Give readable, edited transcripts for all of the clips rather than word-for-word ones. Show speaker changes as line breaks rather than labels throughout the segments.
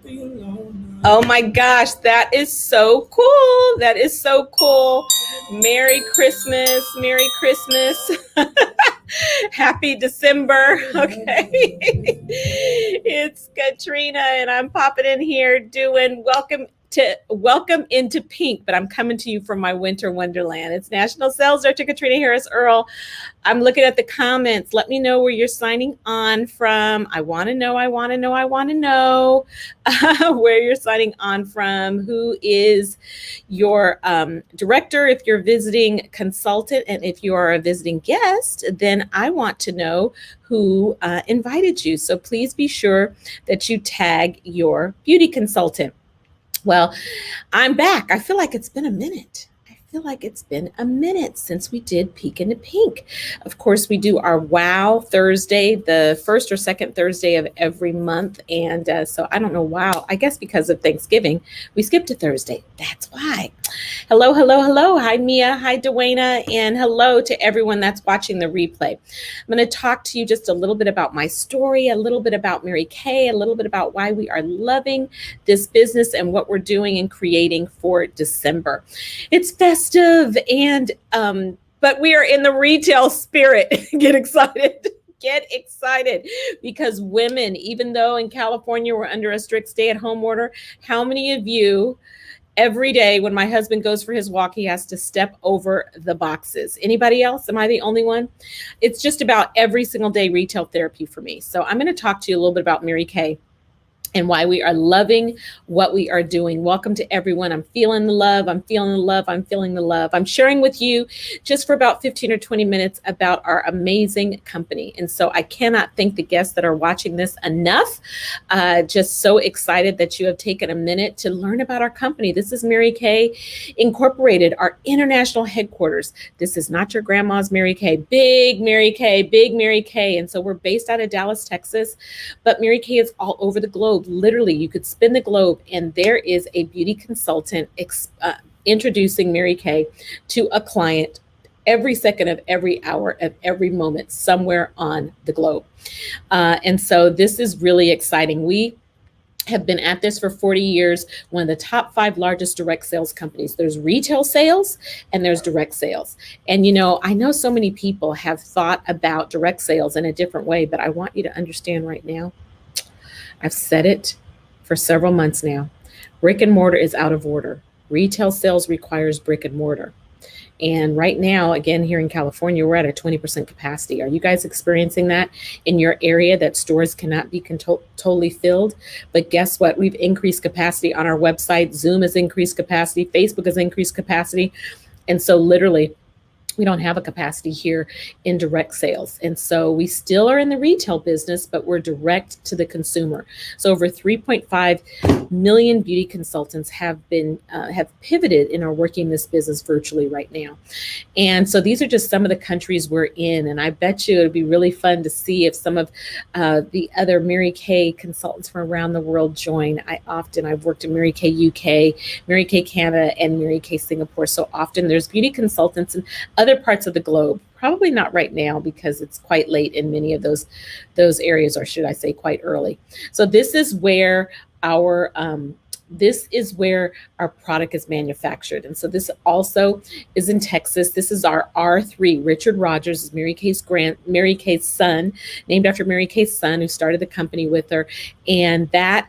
Oh my gosh, that is so cool. That is so cool. Merry Christmas. Merry Christmas. Happy December. Okay. It's Caterina and I'm popping in here doing Welcome into Pink, but I'm coming to you from my winter wonderland. It's National Sales Director Caterina Harris Earl. I'm looking at the comments. Let me know where you're signing on from. I want to know where you're signing on from. Who is your director? If you're a visiting consultant, and if you are a visiting guest, then I want to know who invited you. So please be sure that you tag your beauty consultant. Well, I'm back. I feel like it's been a minute. Since we did Peek into Pink. Of course, we do our Wow Thursday, the first or second Thursday of every month. And so I don't know, wow, I guess because of Thanksgiving, we skipped to Thursday. That's why. Hello. Hi, Mia. Hi, Dwayna. And hello to everyone that's watching the replay. I'm going to talk to you just a little bit about my story, a little bit about Mary Kay, a little bit about why we are loving this business and what we're doing and creating for December. It's festive and but we are in the retail spirit. Get excited because women, even though in California we're under a strict stay-at-home order, how many of you every day when my husband goes for his walk, he has to step over the boxes? Anybody else? Am I the only one? It's just about every single day retail therapy for me. So I'm going to talk to you a little bit about Mary Kay and why we are loving what we are doing. Welcome to everyone. I'm feeling the love. I'm sharing with you just for about 15 or 20 minutes about our amazing company. And so I cannot thank the guests that are watching this enough. Just so excited that you have taken a minute to learn about our company. This is Mary Kay Incorporated, our international headquarters. This is not your grandma's Mary Kay, big Mary Kay. And so we're based out of Dallas, Texas, but Mary Kay is all over the globe. Literally, you could spin the globe and there is a beauty consultant introducing Mary Kay to a client every second of every hour of every moment somewhere on the globe. And so this is really exciting. We have been at this for 40 years, one of the top 5 largest direct sales companies. There's retail sales and there's direct sales. And I know so many people have thought about direct sales in a different way, but I want you to understand right now, I've said it for several months now. Brick and mortar is out of order. Retail sales requires brick and mortar. And right now, again, here in California, we're at a 20% capacity. Are you guys experiencing that in your area, that stores cannot be totally filled? But guess what? We've increased capacity on our website. Zoom has increased capacity. Facebook has increased capacity. And so literally, we don't have a capacity here in direct sales. And so we still are in the retail business, but we're direct to the consumer. So over 3.5 million beauty consultants have pivoted and are working this business virtually right now. And so these are just some of the countries we're in. And I bet you it'd be really fun to see if some of the other Mary Kay consultants from around the world join. I've worked in Mary Kay UK, Mary Kay Canada, and Mary Kay Singapore. So often there's beauty consultants in other parts of the globe. Probably not right now because it's quite late in many of those areas, or should I say quite early. So this is where our product is manufactured. And so this also is in Texas. This is our R3. Richard Rogers is Mary Kay's son, named after Mary Kay's son, who started the company with her. And that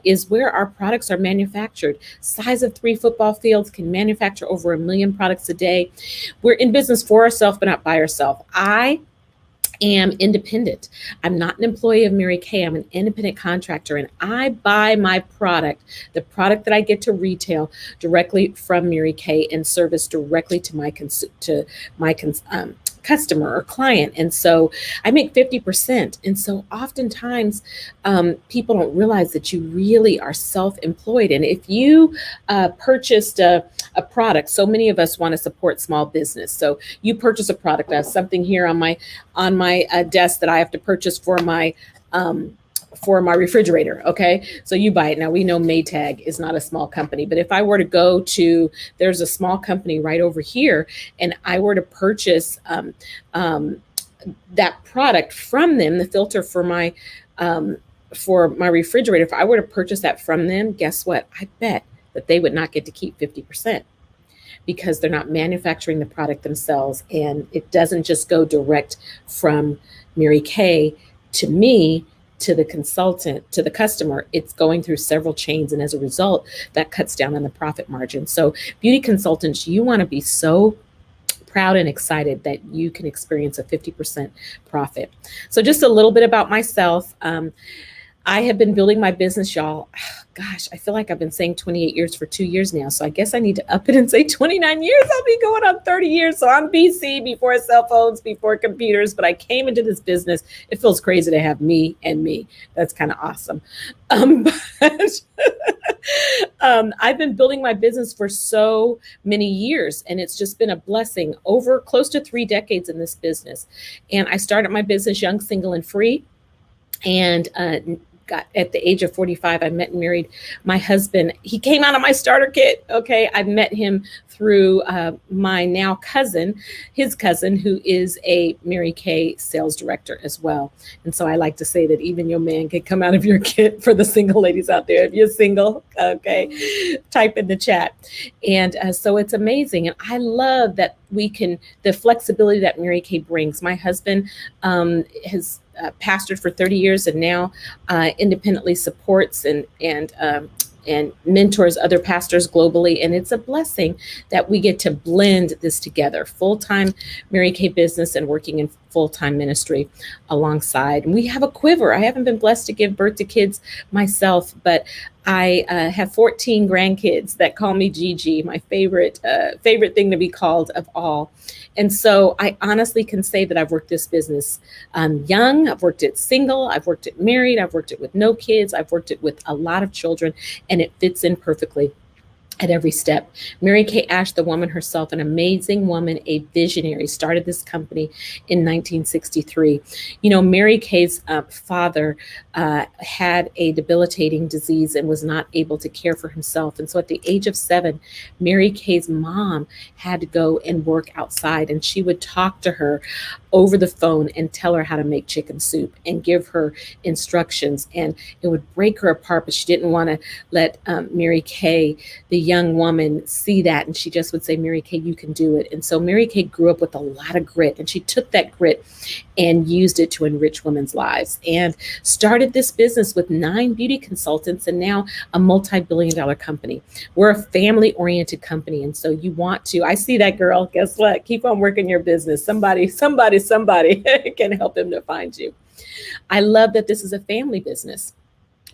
is where our products are manufactured. Size of 3 football fields, can manufacture over 1 million products a day. We're in business for ourselves, but not by ourselves. I am independent. I'm not an employee of Mary Kay. I'm an independent contractor, and I buy my product, the product that I get to retail, directly from Mary Kay and service directly to my customer or client. And so I make 50%. And so oftentimes people don't realize that you really are self-employed. And if you purchased a product, so many of us want to support small business. So you purchase a product. I have something here on my desk that I have to purchase for my refrigerator. Okay. So you buy it. Now we know Maytag is not a small company, but if I were to go to, there's a small company right over here, and I were to purchase that product from them, the filter for my for my refrigerator, if I were to purchase that from them, guess what? I bet that they would not get to keep 50% because they're not manufacturing the product themselves. And it doesn't just go direct from Mary Kay to me, to the consultant, to the customer. It's going through several chains. And as a result, that cuts down on the profit margin. So beauty consultants, you want to be so proud and excited that you can experience a 50% profit. So just a little bit about myself. I have been building my business, y'all. Gosh, I feel like I've been saying 28 years for 2 years now. So I guess I need to up it and say 29 years. I'll be going on 30 years. So I'm BC, before cell phones, before computers. But I came into this business. It feels crazy to have me and me. That's kind of awesome. But I've been building my business for so many years, and it's just been a blessing. Over close to 3 decades in this business. And I started my business young, single, and free. And got at the age of 45, I met and married my husband. He came out of my starter kit. Okay. I met him through my now cousin, his cousin, who is a Mary Kay sales director as well. And so I like to say that even your man can come out of your kit. For the single ladies out there. If you're single, okay, type in the chat. And so it's amazing. And I love that we can, the flexibility that Mary Kay brings. My husband has pastored for 30 years and now independently supports and mentors other pastors globally. And it's a blessing that we get to blend this together, full-time Mary Kay business and working in full-time ministry alongside. And we have a quiver. I haven't been blessed to give birth to kids myself, but I have 14 grandkids that call me Gigi, my favorite thing to be called of all. And so I honestly can say that I've worked this business young. I've worked it single. I've worked it married. I've worked it with no kids. I've worked it with a lot of children, and it fits in perfectly at every step. Mary Kay Ash, the woman herself, an amazing woman, a visionary, started this company in 1963. You know, Mary Kay's father had a debilitating disease and was not able to care for himself. And so at the age of 7, Mary Kay's mom had to go and work outside, and she would talk to her over the phone and tell her how to make chicken soup and give her instructions. And it would break her apart, but she didn't want to let Mary Kay, the young woman, see that. And she just would say, Mary Kay, you can do it. And so Mary Kay grew up with a lot of grit, and she took that grit and used it to enrich women's lives and started this business with 9 beauty consultants and now a multi-billion-dollar company. We're a family-oriented company. And so you want to, I see that, girl, guess what? Keep on working your business. Somebody can help him to find you. I love that this is a family business.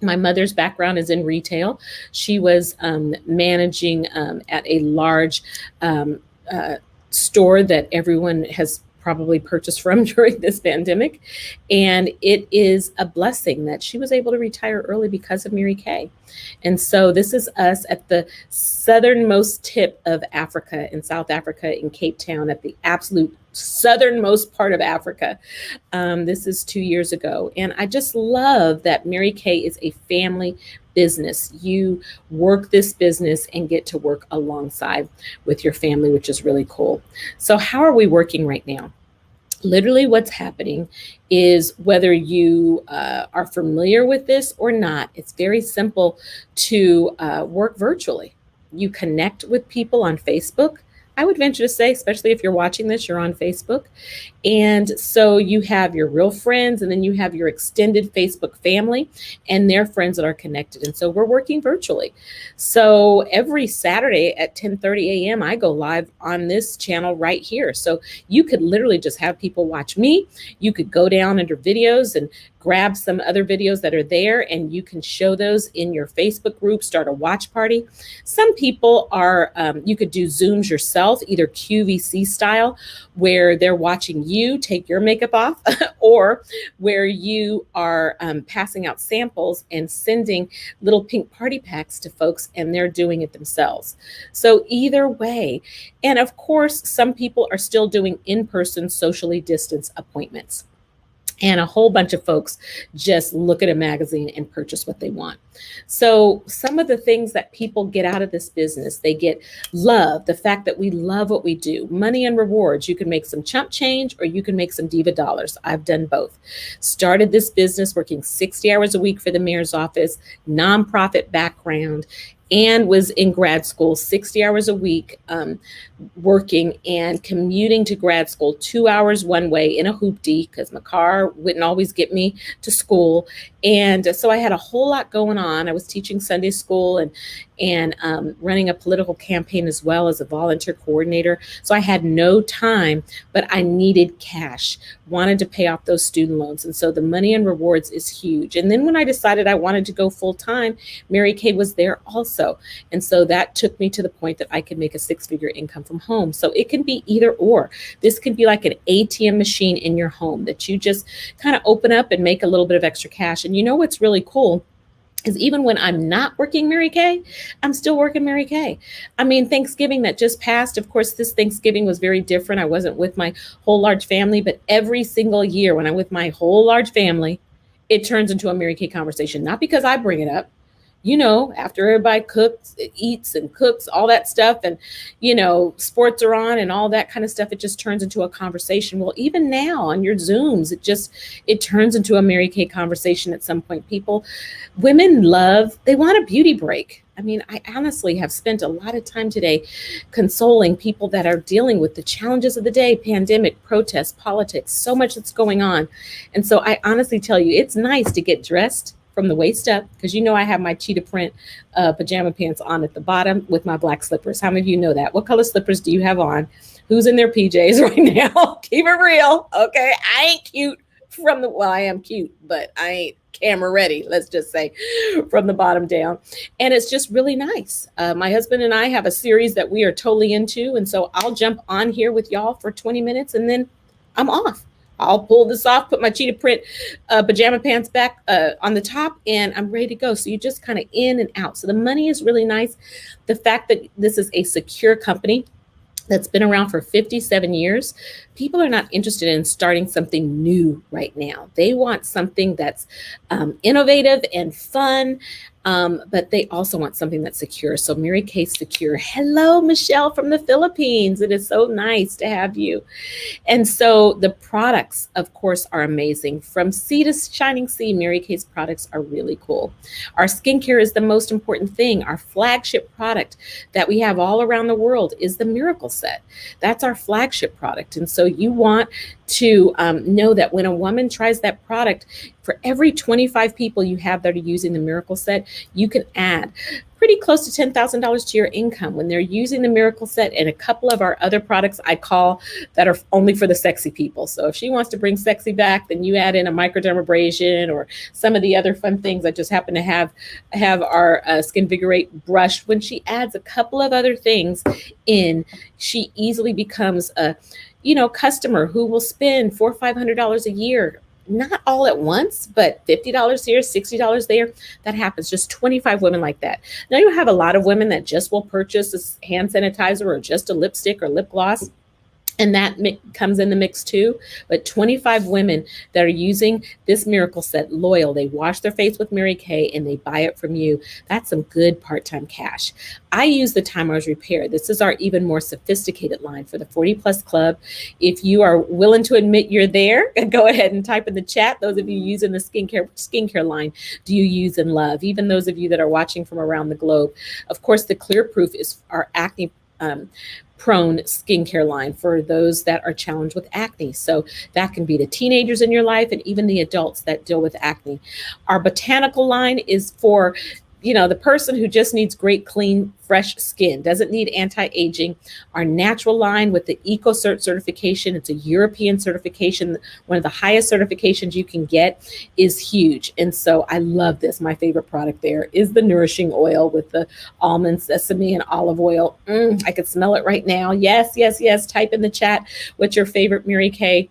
My mother's background is in retail. She was managing at a large store that everyone has probably purchased from during this pandemic. And it is a blessing that she was able to retire early because of Mary Kay. And so this is us at the southernmost tip of Africa, in South Africa, in Cape Town, at the absolute southernmost part of Africa. This is 2 years ago. And I just love that Mary Kay is a family business. You work this business and get to work alongside with your family, which is really cool. So how are we working right now? Literally what's happening is, whether you are familiar with this or not, it's very simple to work virtually. You connect with people on Facebook. I would venture to say, especially if you're watching this, you're on Facebook. And so you have your real friends, and then you have your extended Facebook family and their friends that are connected. And so we're working virtually. So every Saturday at 10:30 a.m., I go live on this channel right here. So you could literally just have people watch me. You could go down under videos and grab some other videos that are there, and you can show those in your Facebook group, start a watch party. Some people are, you could do Zooms yourself, either QVC style, where they're watching you take your makeup off, or where you are passing out samples and sending little pink party packs to folks, and they're doing it themselves. So either way, and of course, some people are still doing in-person socially distanced appointments. and a whole bunch of folks just look at a magazine and purchase what they want. So some of the things that people get out of this business, they get love, the fact that we love what we do, money and rewards. You can make some chump change or you can make some diva dollars. I've done both. Started this business working 60 hours a week for the mayor's office, nonprofit background, and was in grad school 60 hours a week, working and commuting to grad school 2 hours one way in a hoopty because my car wouldn't always get me to school. And so I had a whole lot going on. I was teaching Sunday school and running a political campaign as well as a volunteer coordinator. So I had no time, but I needed cash, wanted to pay off those student loans. And so the money and rewards is huge. And then when I decided I wanted to go full time, Mary Kay was there also. And so that took me to the point that I could make a 6-figure income from home. So it can be either or. This could be like an ATM machine in your home that you just kind of open up and make a little bit of extra cash. And you know what's really cool is even when I'm not working Mary Kay, I'm still working Mary Kay. I mean, Thanksgiving that just passed, of course, this Thanksgiving was very different. I wasn't with my whole large family, but every single year when I'm with my whole large family, it turns into a Mary Kay conversation. Not because I bring it up, you know, after everybody cooks, eats and cooks, all that stuff, and, you know, sports are on and all that kind of stuff, it just turns into a conversation. Well, even now on your Zooms, it turns into a Mary Kay conversation at some point. Women they want a beauty break. I mean, I honestly have spent a lot of time today consoling people that are dealing with the challenges of the day, pandemic, protests, politics, so much that's going on. And so I honestly tell you, it's nice to get dressed from the waist up, because you know I have my cheetah print pajama pants on at the bottom with my black slippers. How many of you know that? What color slippers do you have on? Who's in their PJs right now? Keep it real, okay? I ain't cute I am cute, but I ain't camera ready, let's just say, from the bottom down. And it's just really nice. My husband and I have a series that we are totally into, and so I'll jump on here with y'all for 20 minutes and then I'm off. I'll pull this off, put my cheetah print pajama pants back on the top, and I'm ready to go. So you just kind of in and out. So the money is really nice. The fact that this is a secure company that's been around for 57 years, people are not interested in starting something new right now. They want something that's innovative and fun, but they also want something that's secure. So Mary Kay Secure. Hello, Michelle from the Philippines. It is so nice to have you. And so the products, of course, are amazing. From sea to shining sea, Mary Kay's products are really cool. Our skincare is the most important thing. Our flagship product that we have all around the world is the Miracle Set. That's our flagship product. And so you want to know that when a woman tries that product, for every 25 people you have that are using the Miracle Set, you can add pretty close to $10,000 to your income when they're using the Miracle Set and a couple of our other products I call that are only for the sexy people. So if she wants to bring sexy back, then you add in a microdermabrasion or some of the other fun things. I just happen to have our Skinvigorate brush. When she adds a couple of other things in, she easily becomes a customer who will spend $400 or $500 a year. Not all at once, but $50 here, $60 there. That happens. Just 25 women like that. Now you have a lot of women that just will purchase a hand sanitizer or just a lipstick or lip gloss. And that comes in the mix too. But 25 women that are using this Miracle Set, loyal, they wash their face with Mary Kay and they buy it from you. That's some good part-time cash. I use the Time Hours Repair. This is our even more sophisticated line for the 40 plus club. If you are willing to admit you're there, go ahead and type in the chat. Those of you using the skincare line, do you use and love? Even those of you that are watching from around the globe. Of course, the Clear Proof is our acne prone skincare line for those that are challenged with acne. So that can be the teenagers in your life and even the adults that deal with acne. Our botanical line is for the person who just needs great, clean, fresh skin, doesn't need anti-aging. Our natural line with the EcoCert certification, it's a European certification. One of the highest certifications you can get, is huge. And so I love this. My favorite product there is the Nourishing Oil with the almond, sesame, and olive oil. I could smell it right now. Yes, yes, yes. Type in the chat what your favorite Mary Kay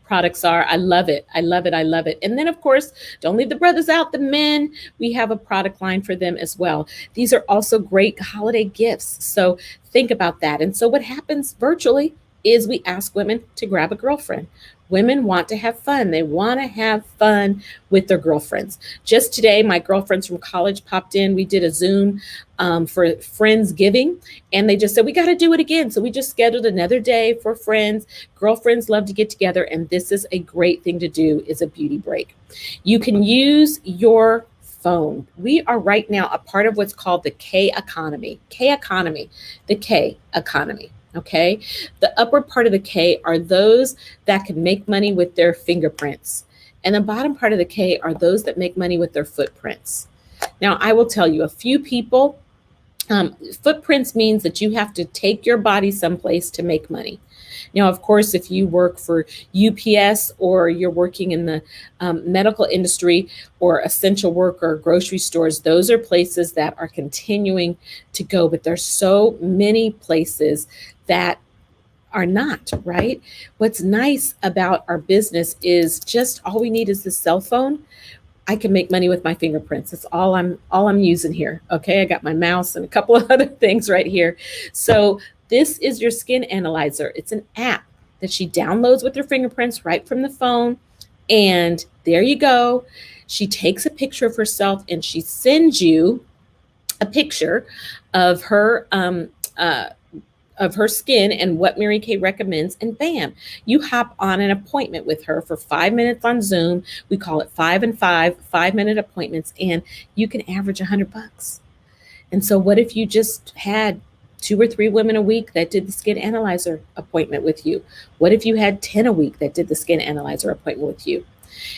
products are. I love it. I love it. I love it. And then, of course, don't leave the brothers out. The men, we have a product line for them as well. These are also great holiday gifts. So think about that. And so what happens virtually is we ask women to grab a girlfriend. Women want to have fun. They want to have fun with their girlfriends. Just today, my girlfriends from college popped in. We did a Zoom for Friendsgiving, and they just said, we got to do it again. So we just scheduled another day for friends. Girlfriends love to get together, and this is a great thing to do, is a beauty break. You can use your phone. We are right now a part of what's called the K economy. K economy, the K economy. Okay. The upper part of the K are those that can make money with their fingerprints. And the bottom part of the K are those that make money with their footprints. Now, I will tell you, a few people, footprints means that you have to take your body someplace to make money. Now, of course, if you work for UPS or you're working in the medical industry or essential work or grocery stores, those are places that are continuing to go. But there's so many places that are not, right? What's nice about our business is just all we need is the cell phone. I can make money with my fingerprints. That's all I'm using here. Okay. I got my mouse and a couple of other things right here. So this is your skin analyzer. It's an app that she downloads with her fingerprints right from the phone. And there you go. She takes a picture of herself and she sends you a picture of her skin and what Mary Kay recommends, and bam, you hop on an appointment with her for 5 minutes on Zoom. We call it 5 and 5, 5-minute appointments, and you can average $100. And so what if you just had 2 or 3 women a week that did the skin analyzer appointment with you? What if you had 10 a week that did the skin analyzer appointment with you?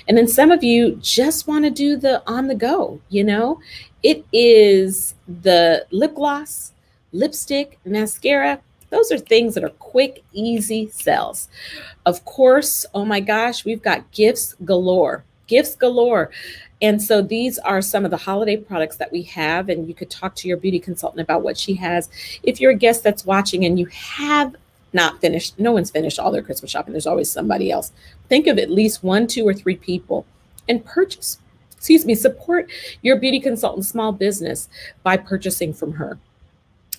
And then some of you just want to do the on the go, it is the lip gloss, lipstick, mascara. Those are things that are quick, easy sells. Of course, oh my gosh, we've got gifts galore. And so these are some of the holiday products that we have, and you could talk to your beauty consultant about what she has. If you're a guest that's watching and you have not finished, no one's finished all their Christmas shopping. There's always somebody else. Think of at least 1, 2, or 3 people and support your beauty consultant's small business by purchasing from her.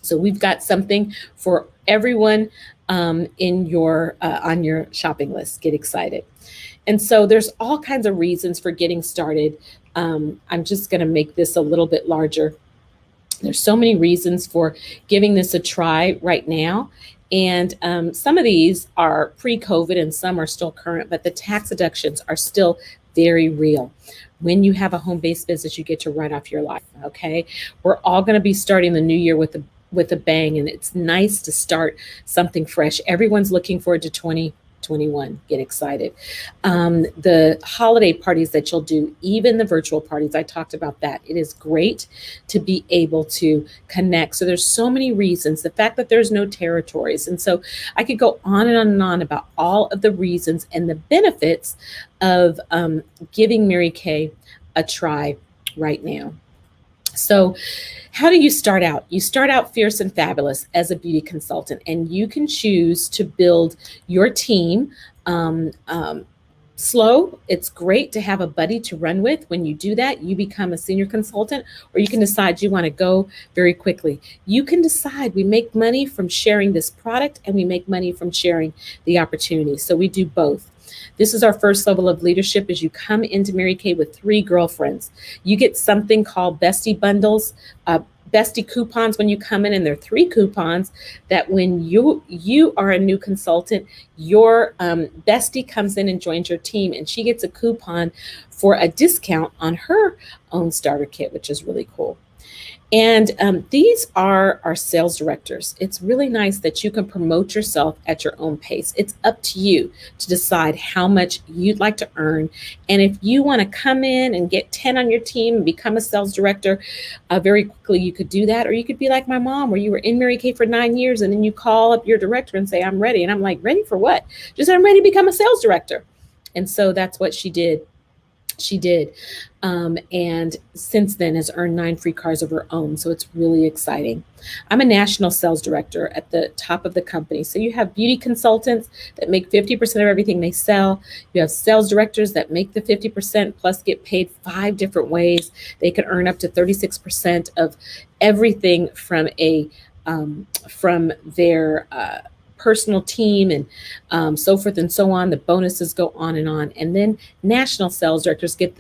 So we've got something for everyone in your on your shopping list. Get excited. And so there's all kinds of reasons for getting started. I'm just going to make this a little bit larger. There's so many reasons for giving this a try right now. And some of these are pre-COVID and some are still current, but the tax deductions are still very real. When you have a home-based business, you get to write off your life. Okay. We're all going to be starting the new year with a bang, and it's nice to start something fresh. Everyone's looking forward to 2021. Get excited. The holiday parties that you'll do, even the virtual parties, I talked about that. It is great to be able to connect. So there's so many reasons. The fact that there's no territories. And so I could go on and on and on about all of the reasons and the benefits of giving Mary Kay a try right now. So how do you start out? You start out fierce and fabulous as a beauty consultant, and you can choose to build your team slow. It's great to have a buddy to run with. When you do that, you become a senior consultant, or you can decide you want to go very quickly. You can decide we make money from sharing this product and we make money from sharing the opportunity. So we do both. This is our first level of leadership. As you come into Mary Kay with 3 girlfriends, you get something called Bestie Bundles, Bestie coupons when you come in, and there are 3 coupons that when you are a new consultant, your bestie comes in and joins your team, and she gets a coupon for a discount on her own starter kit, which is really cool. And these are our sales directors. It's really nice that you can promote yourself at your own pace. It's up to you to decide how much you'd like to earn. And if you want to come in and get 10 on your team and become a sales director very quickly, you could do that. Or you could be like my mom, where you were in Mary Kay for 9 years and then you call up your director and say, I'm ready. And I'm like, ready for what? Just, I'm ready to become a sales director. And so that's what she did. And since then has earned 9 free cars of her own. So it's really exciting. I'm a national sales director at the top of the company. So you have beauty consultants that make 50% of everything they sell. You have sales directors that make the 50% plus get paid 5 different ways. They can earn up to 36% of everything from their personal team and so forth and so on. The bonuses go on and on. And then national sales directors get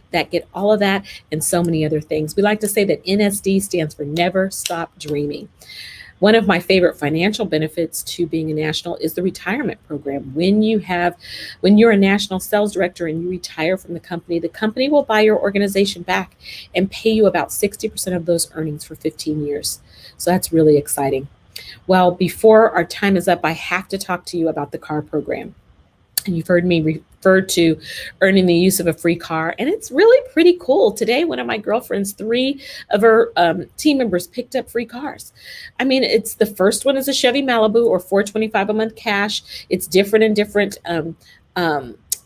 all of that and so many other things. We like to say that NSD stands for Never Stop Dreaming. One of my favorite financial benefits to being a national is the retirement program. When you're a national sales director and you retire from the company will buy your organization back and pay you about 60% of those earnings for 15 years. So that's really exciting. Well, before our time is up, I have to talk to you about the car program. And you've heard me refer to earning the use of a free car. And it's really pretty cool. Today, one of my girlfriends, 3 of her team members picked up free cars. I mean, it's the first one is a Chevy Malibu or $425 a month cash. It's different in different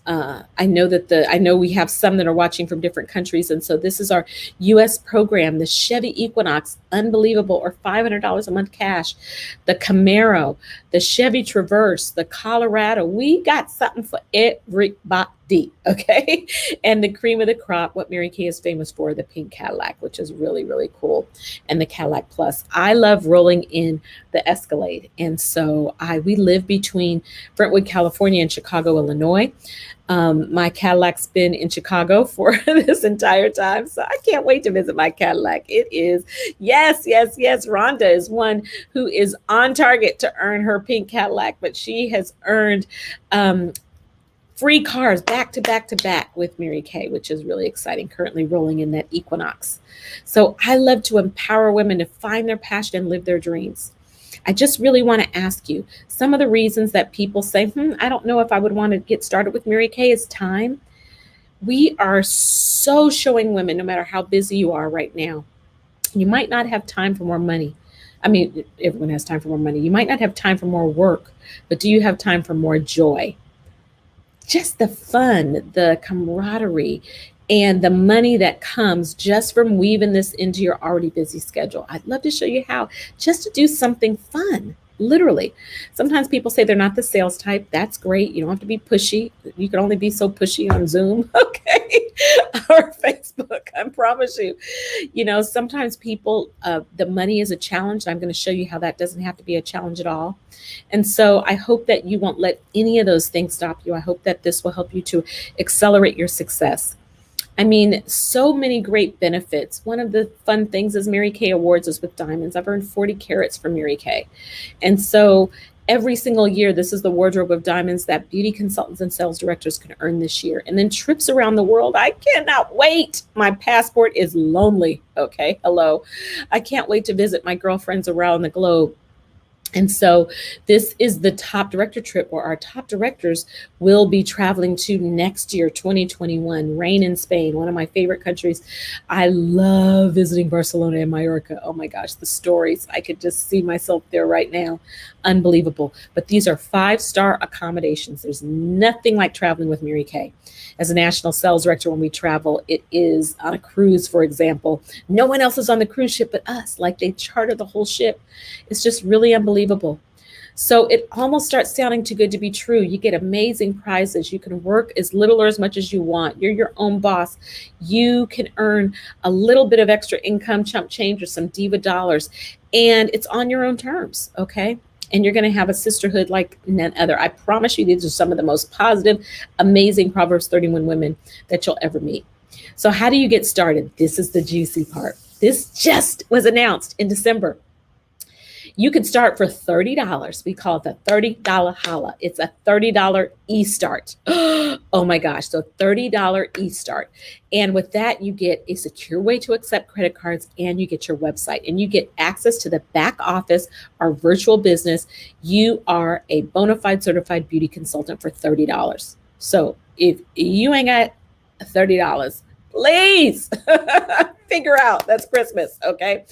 I know we have some that are watching from different countries. And so this is our US program, the Chevy Equinox, unbelievable, or $500 a month cash. The Camaro, the Chevy Traverse, the Colorado, we got something for everybody, okay? And the cream of the crop, what Mary Kay is famous for, the pink Cadillac, which is really, really cool. And the Cadillac Plus. I love rolling in the Escalade. And so we live between Brentwood, California and Chicago, Illinois. My Cadillac's been in Chicago for this entire time, so I can't wait to visit my Cadillac. It is, yes. Rhonda is one who is on target to earn her pink Cadillac, but she has earned free cars back to back with Mary Kay, which is really exciting, currently rolling in that Equinox. So I love to empower women to find their passion and live their dreams. I just really want to ask you some of the reasons that people say, I don't know if I would want to get started with Mary Kay is time. We are so showing women, no matter how busy you are right now, you might not have time for more money. I mean, everyone has time for more money. You might not have time for more work, but do you have time for more joy? Just the fun, the camaraderie, and the money that comes just from weaving this into your already busy schedule. I'd love to show you how, just to do something fun, literally. Sometimes people say they're not the sales type. That's great. You don't have to be pushy. You can only be so pushy on Zoom, okay? Or Facebook, I promise you. You know, sometimes people, the money is a challenge. I'm going to show you how that doesn't have to be a challenge at all. And so I hope that you won't let any of those things stop you. I hope that this will help you to accelerate your success. I mean, so many great benefits. One of the fun things is Mary Kay Awards is with diamonds. I've earned 40 carats from Mary Kay. And so every single year, this is the wardrobe of diamonds that beauty consultants and sales directors can earn this year. And then trips around the world. I cannot wait. My passport is lonely. Okay, hello. I can't wait to visit my girlfriends around the globe. And so this is the top director trip where our top directors will be traveling to next year, 2021, rain in Spain, one of my favorite countries. I love visiting Barcelona and Mallorca. Oh my gosh, the stories. I could just see myself there right now. Unbelievable. But these are 5-star accommodations. There's nothing like traveling with Mary Kay. As a national sales director, when we travel, it is on a cruise, for example. No one else is on the cruise ship but us. Like they charter the whole ship. It's just really unbelievable. So it almost starts sounding too good to be true. You get amazing prizes. You can work as little or as much as you want. You're your own boss. You can earn a little bit of extra income, chump change, or some diva dollars. And it's on your own terms, okay? And you're going to have a sisterhood like none other. I promise you, these are some of the most positive, amazing Proverbs 31 women that you'll ever meet. So how do you get started? This is the juicy part. This just was announced in December. You can start for $30. We call it the $30 holla. It's a $30 E-Start. Oh my gosh. So $30 E-Start. And with that, you get a secure way to accept credit cards and you get your website and you get access to the back office, our virtual business. You are a bona fide certified beauty consultant for $30. So if you ain't got $30, please figure out that's Christmas, okay?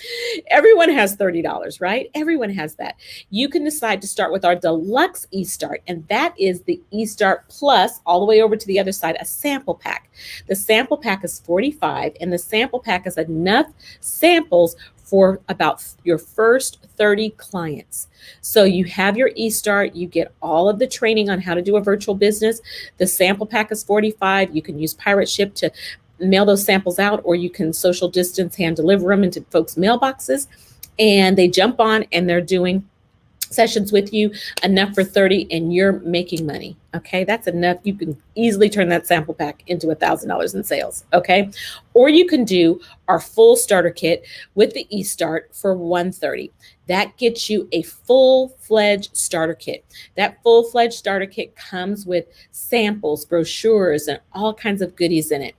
Everyone has $30, right? Everyone has that. You can decide to start with our Deluxe E-Start, and that is the E-Start Plus, all the way over to the other side, a sample pack. The sample pack is $45, and the sample pack is enough samples for about your first 30 clients. So you have your E-Start, you get all of the training on how to do a virtual business. The sample pack is $45. You can use Pirate Ship to mail those samples out, or you can social distance hand deliver them into folks' mailboxes, and they jump on and they're doing sessions with you, enough for 30, and you're making money. Okay, that's enough. You can easily turn that sample pack into $1,000 in sales. Okay, or you can do our full starter kit with the E-Start for 130. That gets you a full-fledged starter kit. That full-fledged starter kit comes with samples, brochures, and all kinds of goodies in it.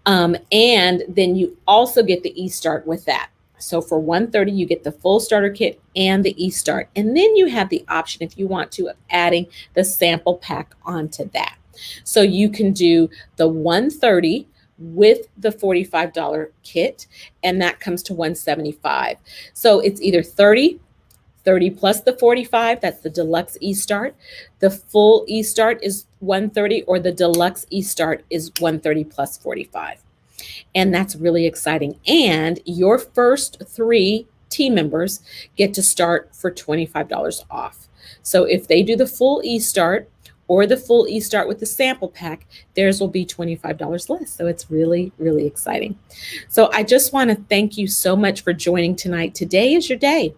And then you also get the E-Start with that. So for 130, you get the full starter kit and the E-Start. And then you have the option, if you want to, of adding the sample pack onto that. So you can do the 130 with the $45 kit, and that comes to 175. So it's either 30 plus the 45, that's the Deluxe E-Start. The full E-Start is 130, or the Deluxe E-Start is 130 plus 45. And that's really exciting. And your first 3 team members get to start for $25 off. So if they do the full E-Start or the full E-Start with the sample pack, theirs will be $25 less. So it's really, really exciting. So I just want to thank you so much for joining tonight. Today is your day.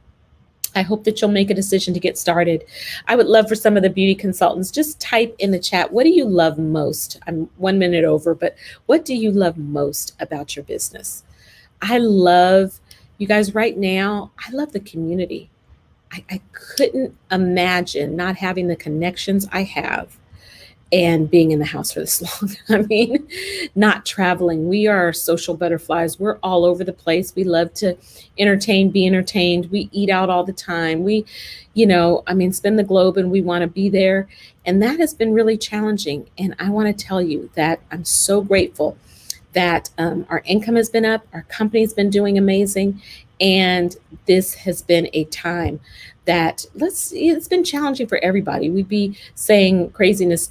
I hope that you'll make a decision to get started. I would love for some of the beauty consultants, just type in the chat, what do you love most? I'm 1 minute over, but what do you love most about your business? I love, you guys, right now, I love the community. I couldn't imagine not having the connections I have and being in the house for this long. I mean, not traveling. We are social butterflies. We're all over the place. We love to entertain, be entertained. We eat out all the time. We, spin the globe, and we want to be there. And that has been really challenging. And I want to tell you that I'm so grateful that our income has been up. Our company's been doing amazing. And this has been a time that it's been challenging for everybody. We'd be saying craziness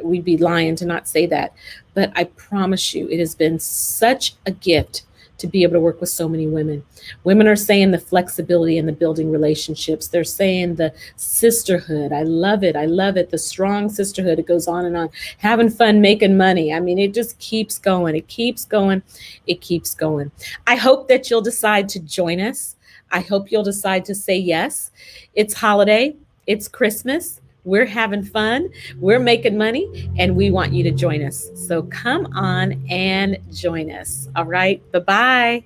we'd be lying to not say that. But I promise you, it has been such a gift to be able to work with so many women. Women are saying the flexibility and the building relationships. They're saying the sisterhood. I love it. I love it. The strong sisterhood. It goes on and on. Having fun, making money. I mean, it just keeps going. It keeps going. It keeps going. I hope that you'll decide to join us. I hope you'll decide to say yes. It's holiday. It's Christmas. We're having fun. We're making money, and we want you to join us. So come on and join us. All right. Bye-bye.